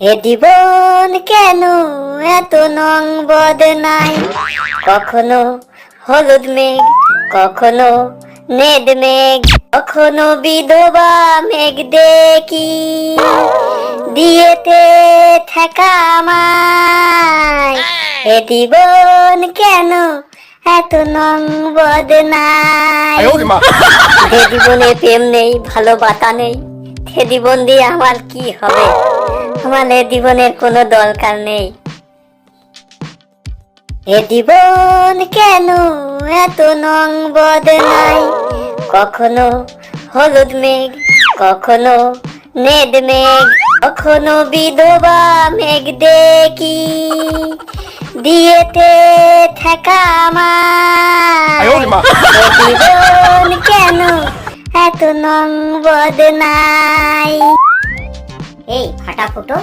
এ জীবন কেন এত নং বদনাই, কখনো হলুদ মেঘ, কখনো নেদ মেঘ, কখনো বিধবা মেঘ দেখি দিয়েতে ঠেকা আমায়। এ জীবন কেন এত নং বদনাই। যে জীবনে প্রেম নেই, ভালোবাসা নেই, সে জীবন দিয়ে আমার কি হবে? আমার এ জীবনের কোনো দরকার নেই। এ জীবন কেন এত নং বদনাই, কখনো হলুদ মেঘ, কখনো নেদ মেঘ, কখনো বিধবা মেঘ দেখি দিয়েতে ঠেকা আমায়। এ জীবন কেন এত নং বদনাই। এই ফাটা ফুটো,